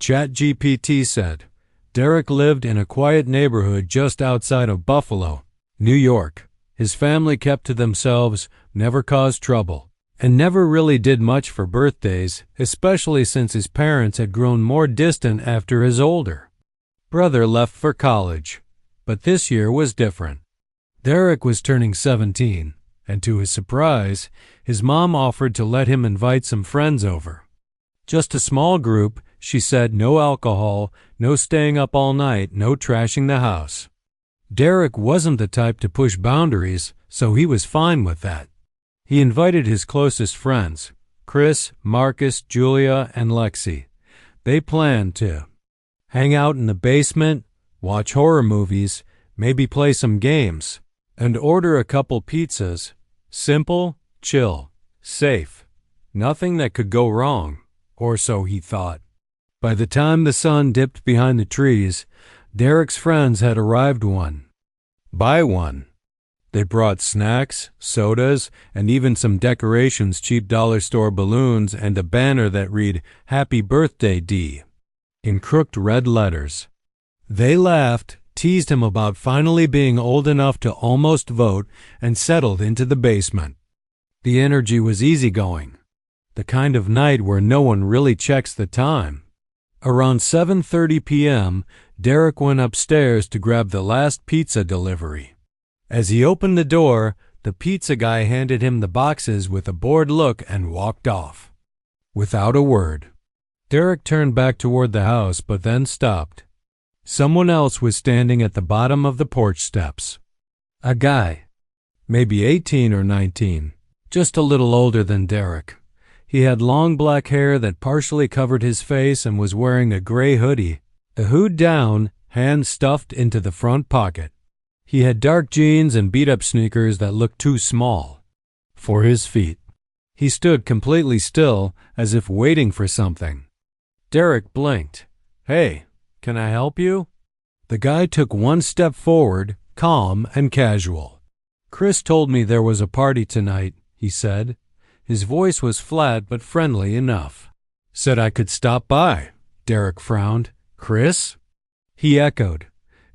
ChatGPT said Derek lived in a quiet neighborhood just outside of Buffalo, New York. His family kept to themselves, never caused trouble, and never really did much for birthdays, especially since his parents had grown more distant after his older brother left for college. But this year was different. Derek was turning 17, and to his surprise, his mom offered to let him invite some friends over. Just a small group, she said, no alcohol, no staying up all night, no trashing the house. Derek wasn't the type to push boundaries, so he was fine with that. He invited his closest friends, Chris, Marcus, Julia, and Lexi. They planned to hang out in the basement, watch horror movies, maybe play some games, and order a couple pizzas. Simple, chill, safe. Nothing that could go wrong, or so he thought. By the time the sun dipped behind the trees, Derek's friends had arrived one by one. They brought snacks, sodas, and even some decorations, cheap dollar store balloons, and a banner that read, "Happy Birthday, D," in crooked red letters. They laughed, teased him about finally being old enough to almost vote, and settled into the basement. The energy was easygoing, the kind of night where no one really checks the time. Around 7:30 p.m., Derek went upstairs to grab the last pizza delivery. As he opened the door, the pizza guy handed him the boxes with a bored look and walked off. Without a word. Derek turned back toward the house, but then stopped. Someone else was standing at the bottom of the porch steps. A guy, maybe 18 or 19, just a little older than Derek. He had long black hair that partially covered his face and was wearing a gray hoodie, the hood down, hands stuffed into the front pocket. He had dark jeans and beat-up sneakers that looked too small for his feet. He stood completely still, as if waiting for something. Derek blinked. "Hey, can I help you?" The guy took one step forward, calm and casual. "Chris told me there was a party tonight," he said. His voice was flat but friendly enough. "Said I could stop by." Derek frowned. "Chris?" He echoed.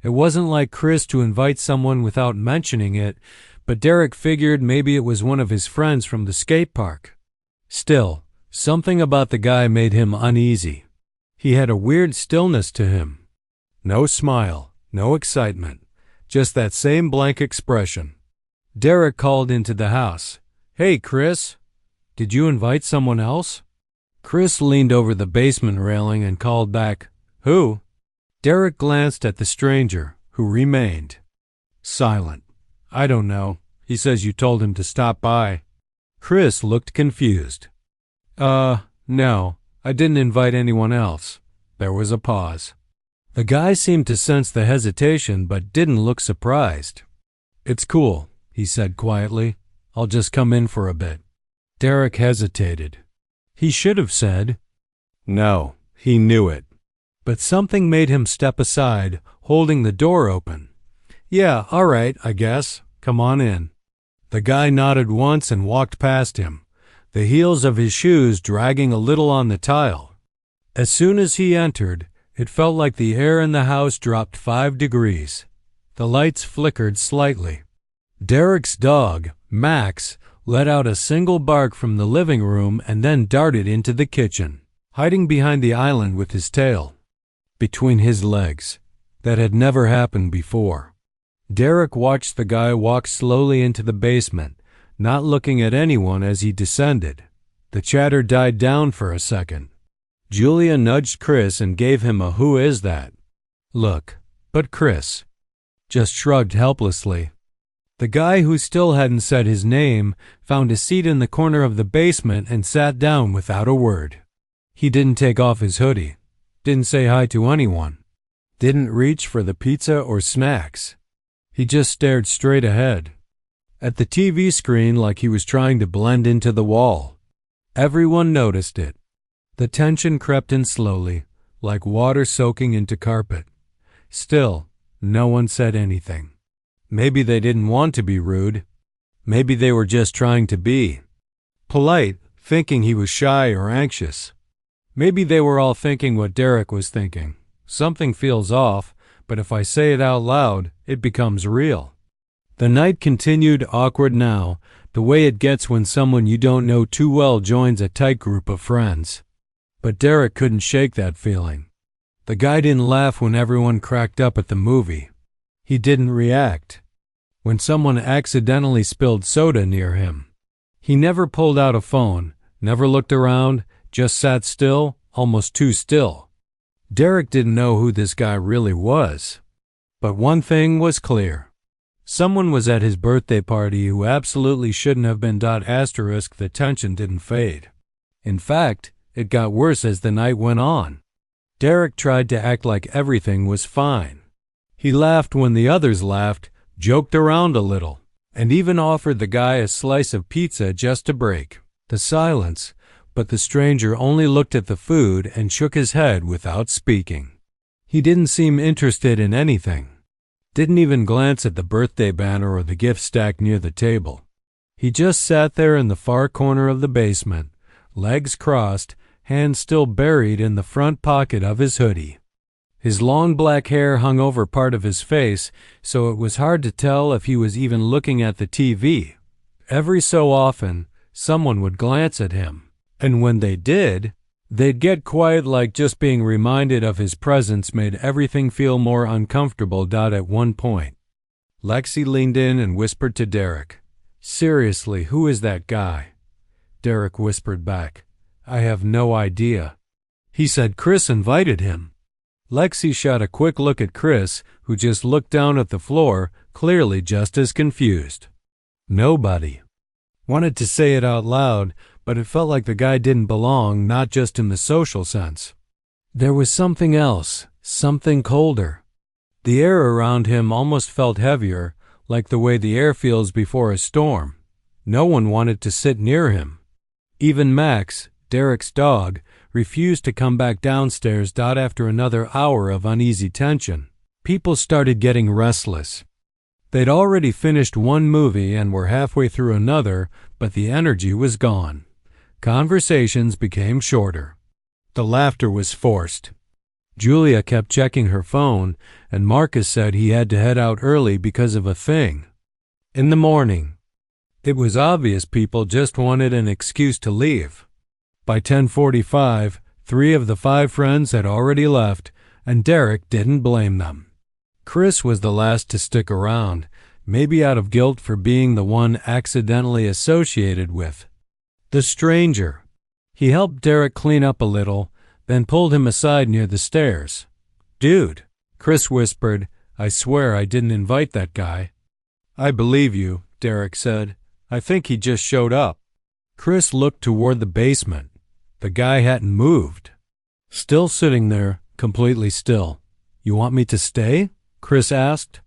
It wasn't like Chris to invite someone without mentioning it, but Derek figured maybe it was one of his friends from the skate park. Still, something about the guy made him uneasy. He had a weird stillness to him. No smile, no excitement, just that same blank expression. Derek called into the house. "Hey, Chris, did you invite someone else?" Chris leaned over the basement railing and called back, "Who?" Derek glanced at the stranger, who remained silent. "I don't know. He says you told him to stop by." Chris looked confused. No, I didn't invite anyone else." There was a pause. The guy seemed to sense the hesitation but didn't look surprised. "It's cool," he said quietly. "I'll just come in for a bit." Derek hesitated. He should have said no. He knew it. But something made him step aside, holding the door open. "Yeah, all right, I guess. Come on in." The guy nodded once and walked past him, the heels of his shoes dragging a little on the tile. As soon as he entered, it felt like the air in the house dropped 5 degrees. The lights flickered slightly. Derek's dog, Max, let out a single bark from the living room and then darted into the kitchen, hiding behind the island with his tail between his legs. That had never happened before. Derek watched the guy walk slowly into the basement, not looking at anyone as he descended. The chatter died down for a second. Julia nudged Chris and gave him a "Who is that?" look, but Chris just shrugged helplessly. The guy, who still hadn't said his name, found a seat in the corner of the basement and sat down without a word. He didn't take off his hoodie, didn't say hi to anyone, didn't reach for the pizza or snacks. He just stared straight ahead, at the TV screen, like he was trying to blend into the wall. Everyone noticed it. The tension crept in slowly, like water soaking into carpet. Still, no one said anything. Maybe they didn't want to be rude. Maybe they were just trying to be polite, thinking he was shy or anxious. Maybe they were all thinking what Derek was thinking. Something feels off, but if I say it out loud, it becomes real. The night continued awkward now, the way it gets when someone you don't know too well joins a tight group of friends. But Derek couldn't shake that feeling. The guy didn't laugh when everyone cracked up at the movie. He didn't react when someone accidentally spilled soda near him. He never pulled out a phone, never looked around, just sat still, almost too still. Derek didn't know who this guy really was. But one thing was clear. Someone was at his birthday party who absolutely shouldn't have been. The tension didn't fade. In fact, it got worse as the night went on. Derek tried to act like everything was fine. He laughed when the others laughed, joked around a little, and even offered the guy a slice of pizza just to break the silence, but the stranger only looked at the food and shook his head without speaking. He didn't seem interested in anything. Didn't even glance at the birthday banner or the gift stack near the table. He just sat there in the far corner of the basement, legs crossed, hands still buried in the front pocket of his hoodie. His long black hair hung over part of his face, so it was hard to tell if he was even looking at the TV. Every so often, someone would glance at him, and when they did, they'd get quiet, like just being reminded of his presence made everything feel more uncomfortable. At one point, Lexi leaned in and whispered to Derek, "Seriously, who is that guy?" Derek whispered back, "I have no idea. He said Chris invited him." Lexi shot a quick look at Chris, who just looked down at the floor, clearly just as confused. Nobody wanted to say it out loud, but it felt like the guy didn't belong, not just in the social sense. There was something else, something colder. The air around him almost felt heavier, like the way the air feels before a storm. No one wanted to sit near him. Even Max, Derek's dog, refused to come back downstairs. After another hour of uneasy tension, people started getting restless. They'd already finished one movie and were halfway through another, but the energy was gone. Conversations became shorter. The laughter was forced. Julia kept checking her phone, and Marcus said he had to head out early because of a thing. In the morning, it was obvious people just wanted an excuse to leave. By 10:45, 3 of the 5 friends had already left, and Derek didn't blame them. Chris was the last to stick around, maybe out of guilt for being the one accidentally associated with the stranger. He helped Derek clean up a little, then pulled him aside near the stairs. "Dude," Chris whispered, "I swear I didn't invite that guy." "I believe you," Derek said. "I think he just showed up." Chris looked toward the basement. The guy hadn't moved. Still sitting there, completely still. "You want me to stay?" Chris asked.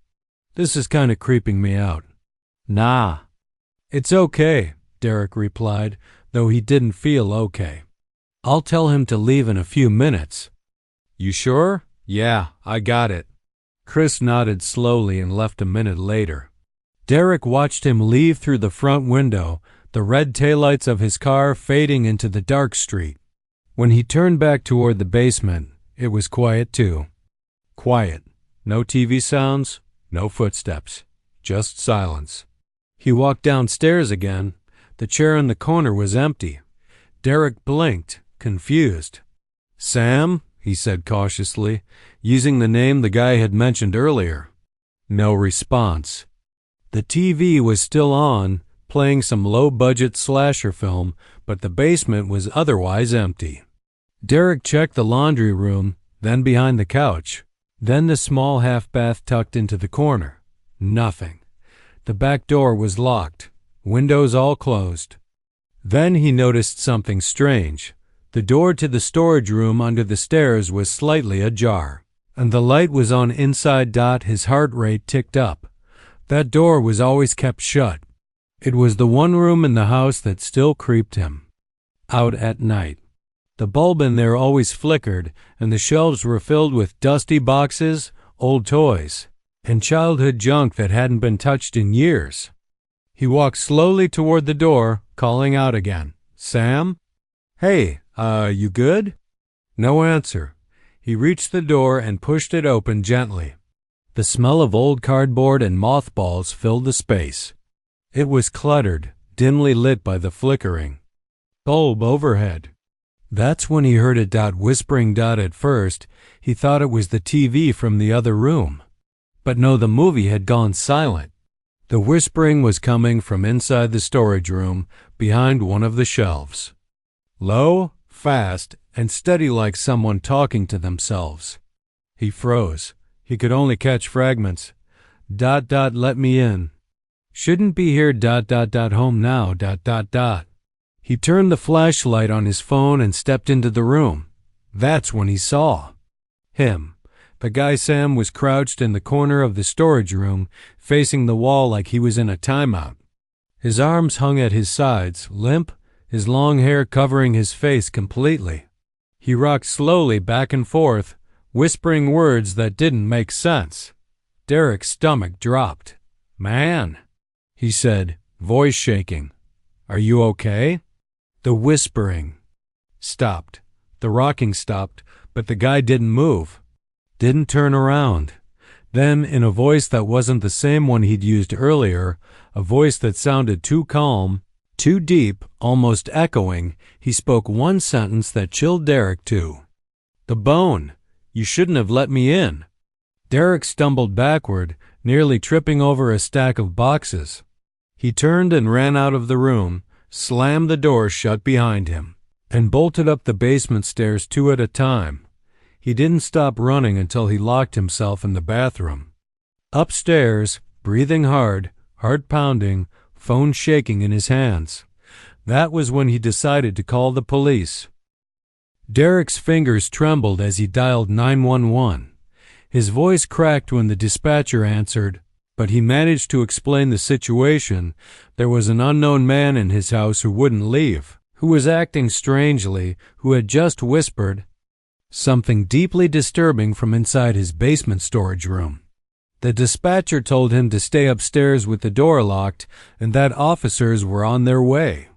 "This is kind of creeping me out." "Nah." "It's okay," Derek replied, though he didn't feel okay. "I'll tell him to leave in a few minutes." "You sure?" "Yeah, I got it." Chris nodded slowly and left a minute later. Derek watched him leave through the front window, the red taillights of his car fading into the dark street. When he turned back toward the basement, it was quiet too. Quiet. No TV sounds, no footsteps, just silence. He walked downstairs again. The chair in the corner was empty. Derek blinked, confused. "Sam?" he said cautiously, using the name the guy had mentioned earlier. No response. The TV was still on, playing some low-budget slasher film, but the basement was otherwise empty. Derek checked the laundry room, then behind the couch, then the small half-bath tucked into the corner. Nothing. The back door was locked, windows all closed. Then he noticed something strange. The door to the storage room under the stairs was slightly ajar, and the light was on inside. His heart rate ticked up. That door was always kept shut. It was the one room in the house that still creeped him out at night. The bulb in there always flickered, and the shelves were filled with dusty boxes, old toys, and childhood junk that hadn't been touched in years. He walked slowly toward the door, calling out again, "Sam? Hey, you good?" No answer. He reached the door and pushed it open gently. The smell of old cardboard and mothballs filled the space. It was cluttered, dimly lit by the flickering bulb overhead. That's when he heard a whispering. At first, he thought it was the TV from the other room. But no, the movie had gone silent. The whispering was coming from inside the storage room, behind one of the shelves. Low, fast, and steady, like someone talking to themselves. He froze. He could only catch fragments. Let me in. Shouldn't be here. Home now. He turned the flashlight on his phone and stepped into the room. That's when he saw him. The guy Sam was crouched in the corner of the storage room, facing the wall like he was in a timeout. His arms hung at his sides, limp, his long hair covering his face completely. He rocked slowly back and forth, whispering words that didn't make sense. Derek's stomach dropped. "Man," he said, voice shaking. "Are you okay?" The whispering stopped. The rocking stopped, but the guy didn't move, didn't turn around. Then, in a voice that wasn't the same one he'd used earlier, a voice that sounded too calm, too deep, almost echoing, he spoke one sentence that chilled Derek too. "The bone. You shouldn't have let me in." Derek stumbled backward, nearly tripping over a stack of boxes. He turned and ran out of the room, slammed the door shut behind him, and bolted up the basement stairs 2 at a time. He didn't stop running until he locked himself in the bathroom. Upstairs, breathing hard, heart pounding, phone shaking in his hands. That was when he decided to call the police. Derek's fingers trembled as he dialed 911. His voice cracked when the dispatcher answered, but he managed to explain the situation. There was an unknown man in his house who wouldn't leave, who was acting strangely, who had just whispered something deeply disturbing from inside his basement storage room. The dispatcher told him to stay upstairs with the door locked and that officers were on their way.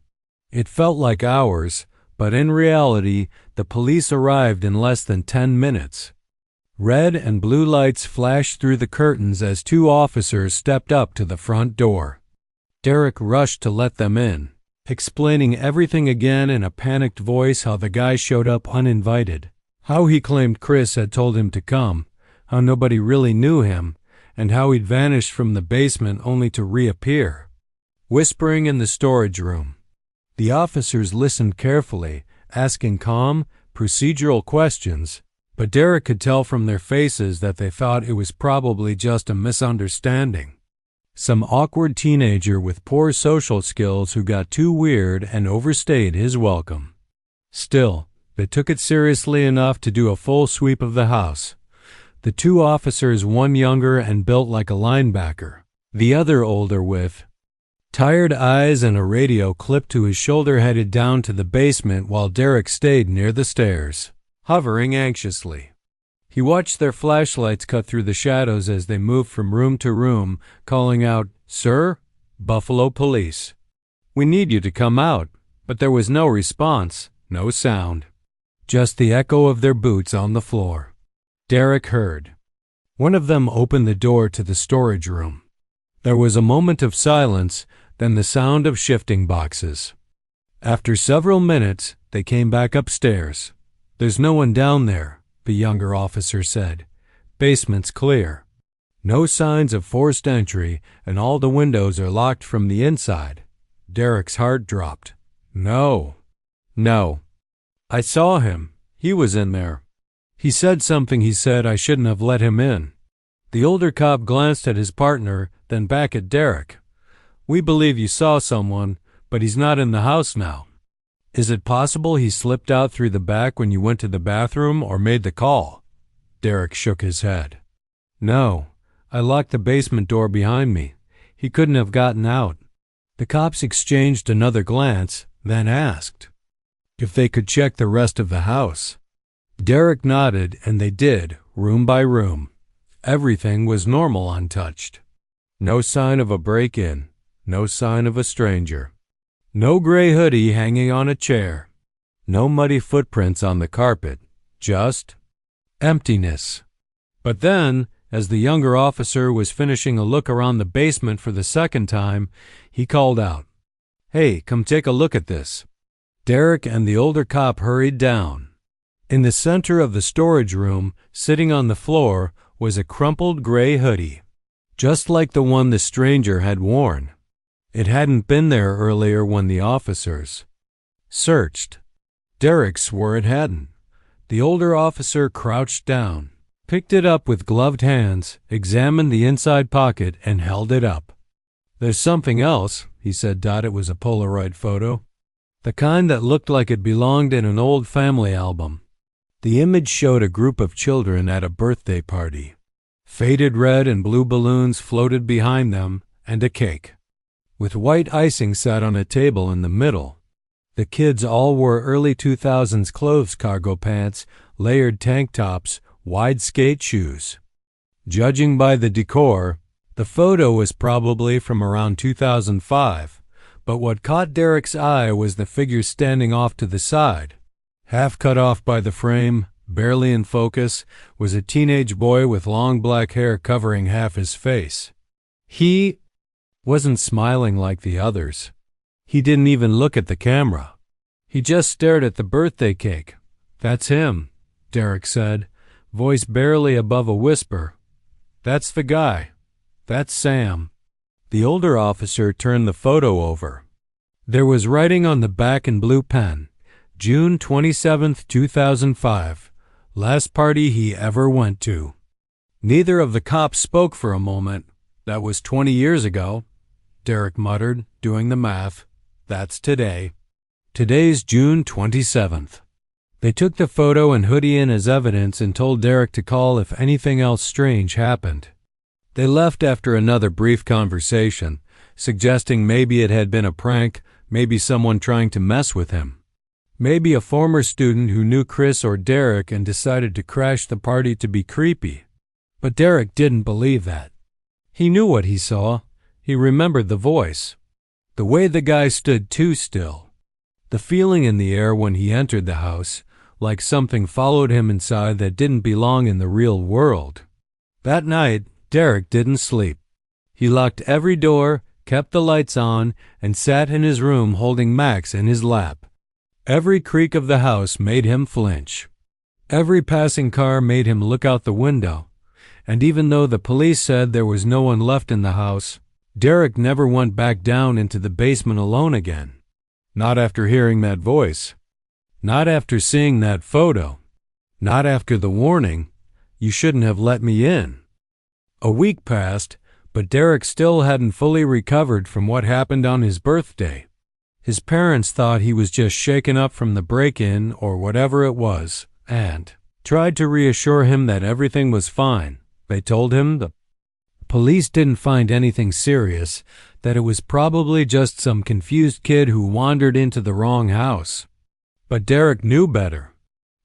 It felt like hours, but in reality, the police arrived in less than 10 minutes. Red and blue lights flashed through the curtains as 2 officers stepped up to the front door. Derek rushed to let them in, explaining everything again in a panicked voice, how the guy showed up uninvited, how he claimed Chris had told him to come, how nobody really knew him, and how he'd vanished from the basement only to reappear. Whispering in the storage room. The officers listened carefully, asking calm, procedural questions, but Derek could tell from their faces that they thought it was probably just a misunderstanding. Some awkward teenager with poor social skills who got too weird and overstayed his welcome. Still, they took it seriously enough to do a full sweep of the house. The 2 officers, one younger and built like a linebacker, the other older with tired eyes and a radio clipped to his shoulder, headed down to the basement while Derek stayed near the stairs, hovering anxiously. He watched their flashlights cut through the shadows as they moved from room to room, calling out, "Sir, Buffalo Police. We need you to come out." But there was no response, no sound. Just the echo of their boots on the floor. Derek heard. One of them opened the door to the storage room. There was a moment of silence, then the sound of shifting boxes. After several minutes, they came back upstairs. "There's no one down there," the younger officer said. "Basement's clear. No signs of forced entry, and all the windows are locked from the inside." Derek's heart dropped. No. I saw him. He was in there. He said something. He said I shouldn't have let him in." The older cop glanced at his partner, then back at Derek. "We believe you saw someone, but he's not in the house now. Is it possible he slipped out through the back when you went to the bathroom or made the call?" Derek shook his head. "No, I locked the basement door behind me. He couldn't have gotten out." The cops exchanged another glance, then asked if they could check the rest of the house. Derek nodded, and they did, room by room. Everything was normal, untouched. No sign of a break-in, no sign of a stranger. No gray hoodie hanging on a chair. No muddy footprints on the carpet. Just emptiness. But then, as the younger officer was finishing a look around the basement for the second time, he called out, "Hey, come take a look at this." Derek and the older cop hurried down. In the center of the storage room, sitting on the floor, was a crumpled gray hoodie, just like the one the stranger had worn. It hadn't been there earlier when the officers searched. Derek swore it hadn't. The older officer crouched down, picked it up with gloved hands, examined the inside pocket, and held it up. "There's something else," he said. It was a Polaroid photo, the kind that looked like it belonged in an old family album. The image showed a group of children at a birthday party. Faded red and blue balloons floated behind them, and a cake, with white icing, sat on a table in the middle. The kids all wore early 2000s clothes, cargo pants, layered tank tops, wide skate shoes. Judging by the decor, the photo was probably from around 2005, but what caught Derek's eye was the figure standing off to the side. Half cut off by the frame, barely in focus, was a teenage boy with long black hair covering half his face. He wasn't smiling like the others. He didn't even look at the camera. He just stared at the birthday cake. "That's him," Derek said, voice barely above a whisper. "That's the guy. That's Sam." The older officer turned the photo over. There was writing on the back in blue pen, "June 27th, 2005, last party he ever went to." Neither of the cops spoke for a moment. "That was 20 years ago," Derek muttered, doing the math. "That's today. Today's June 27th. They took the photo and hoodie in as evidence and told Derek to call if anything else strange happened. They left after another brief conversation, suggesting maybe it had been a prank, maybe someone trying to mess with him. Maybe a former student who knew Chris or Derek and decided to crash the party to be creepy. But Derek didn't believe that. He knew what he saw. He remembered the voice. The way the guy stood too still. The feeling in the air when he entered the house, like something followed him inside that didn't belong in the real world. That night, Derek didn't sleep. He locked every door, kept the lights on, and sat in his room holding Max in his lap. Every creak of the house made him flinch. Every passing car made him look out the window. And even though the police said there was no one left in the house, Derek never went back down into the basement alone again. Not after hearing that voice. Not after seeing that photo. Not after the warning, "You shouldn't have let me in." A week passed, but Derek still hadn't fully recovered from what happened on his birthday. His parents thought he was just shaken up from the break-in or whatever it was, and tried to reassure him that everything was fine. They told him the police didn't find anything serious, that it was probably just some confused kid who wandered into the wrong house. But Derek knew better.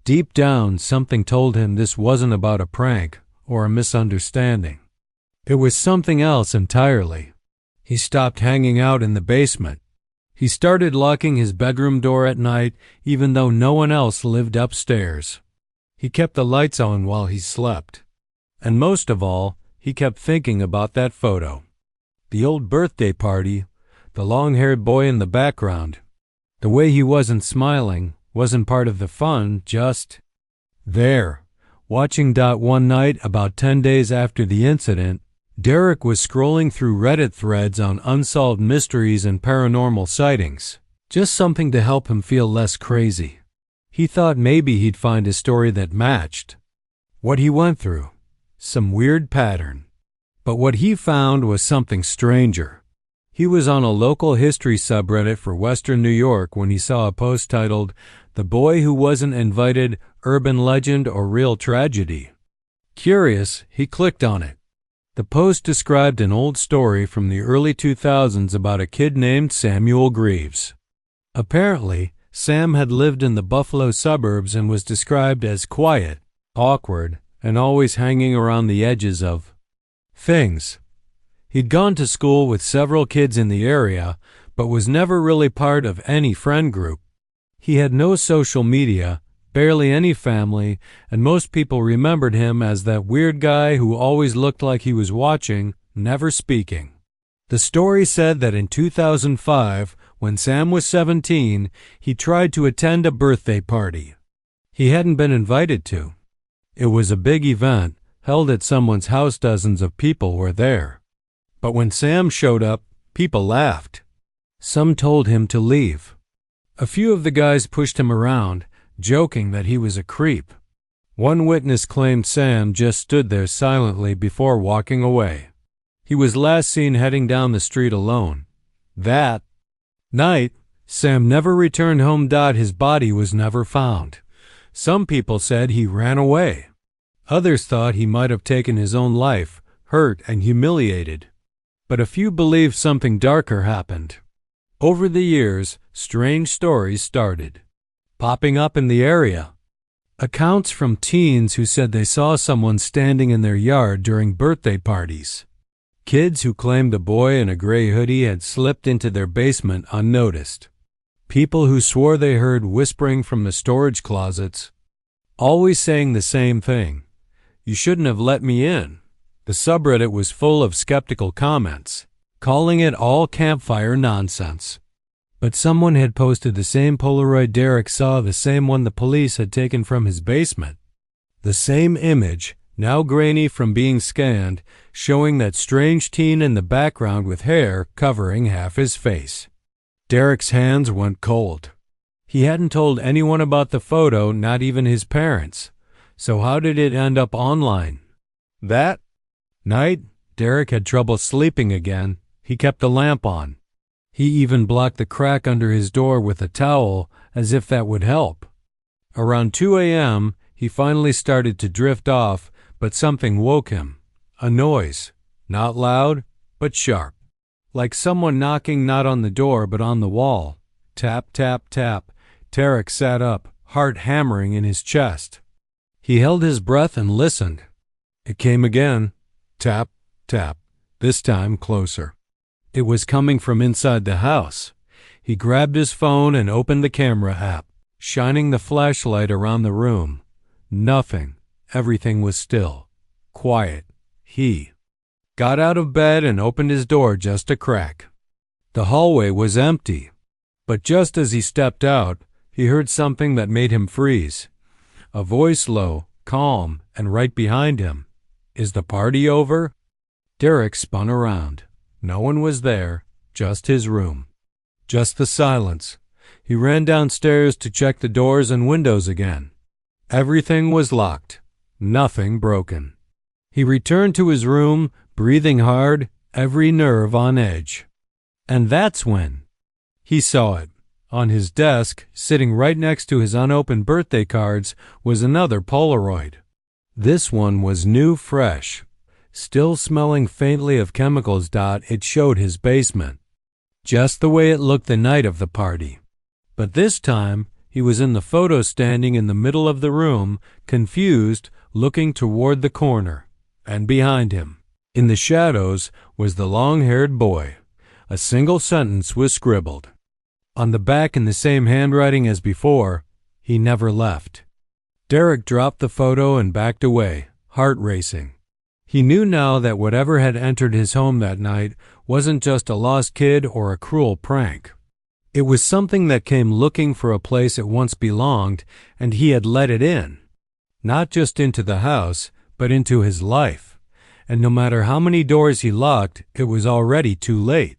Deep down, something told him this wasn't about a prank or a misunderstanding. It was something else entirely. He stopped hanging out in the basement. He started locking his bedroom door at night, even though no one else lived upstairs. He kept the lights on while he slept. And most of all, he kept thinking about that photo. The old birthday party, the long-haired boy in the background. The way he wasn't smiling, wasn't part of the fun, just there. Watching. One night, about 10 days after the incident, Derek was scrolling through Reddit threads on unsolved mysteries and paranormal sightings. Just something to help him feel less crazy. He thought maybe he'd find a story that matched what he went through. Some weird pattern. But what he found was something stranger. He was on a local history subreddit for Western New York when he saw a post titled, "The Boy Who Wasn't Invited, Urban Legend or Real Tragedy." Curious, he clicked on it. The post described an old story from the early 2000s about a kid named Samuel Greaves. Apparently, Sam had lived in the Buffalo suburbs and was described as quiet, awkward, and always hanging around the edges of things. He'd gone to school with several kids in the area, but was never really part of any friend group. He had no social media, barely any family, and most people remembered him as that weird guy who always looked like he was watching, never speaking. The story said that in 2005, when Sam was 17, he tried to attend a birthday party. He hadn't been invited to. It was a big event, held at someone's house. Dozens of people were there. But when Sam showed up, people laughed. Some told him to leave. A few of the guys pushed him around, joking that he was a creep. One witness claimed Sam just stood there silently before walking away. He was last seen heading down the street alone. That night, Sam never returned home. His body was never found. Some people said he ran away. Others thought he might have taken his own life, hurt and humiliated. But a few believed something darker happened. Over the years, strange stories started popping up in the area. Accounts from teens who said they saw someone standing in their yard during birthday parties. Kids who claimed a boy in a gray hoodie had slipped into their basement unnoticed. People who swore they heard whispering from the storage closets, always saying the same thing: "You shouldn't have let me in." The subreddit was full of skeptical comments, calling it all campfire nonsense. But someone had posted the same Polaroid Derek saw, the same one the police had taken from his basement. The same image, now grainy from being scanned, showing that strange teen in the background with hair covering half his face. Derek's hands went cold. He hadn't told anyone about the photo, not even his parents. So how did it end up online? That night, Derek had trouble sleeping again. He kept the lamp on. He even blocked the crack under his door with a towel, as if that would help. Around 2 a.m., he finally started to drift off, but something woke him. A noise, not loud, but sharp. Like someone knocking not on the door but on the wall. Tap, tap, tap. Derek sat up, heart hammering in his chest. He held his breath and listened. It came again. Tap, tap. This time closer. It was coming from inside the house. He grabbed his phone and opened the camera app, shining the flashlight around the room. Nothing. Everything was still. Quiet. He got out of bed and opened his door just a crack. The hallway was empty. But just as he stepped out, he heard something that made him freeze. A voice, low, calm, and right behind him. "Is the party over?" Derek spun around. No one was there, just his room. Just the silence. He ran downstairs to check the doors and windows again. Everything was locked. Nothing broken. He returned to his room, breathing hard, every nerve on edge. And that's when he saw it. On his desk, sitting right next to his unopened birthday cards, was another Polaroid. This one was new, fresh. Still smelling faintly of chemicals. It showed his basement, just the way it looked the night of the party. But this time, he was in the photo standing in the middle of the room, confused, looking toward the corner. And behind him, in the shadows, was the long-haired boy. A single sentence was scribbled. On the back, in the same handwriting as before, "He never left." Derek dropped the photo and backed away, heart racing. He knew now that whatever had entered his home that night wasn't just a lost kid or a cruel prank. It was something that came looking for a place it once belonged, and he had let it in. Not just into the house, but into his life. And no matter how many doors he locked, it was already too late.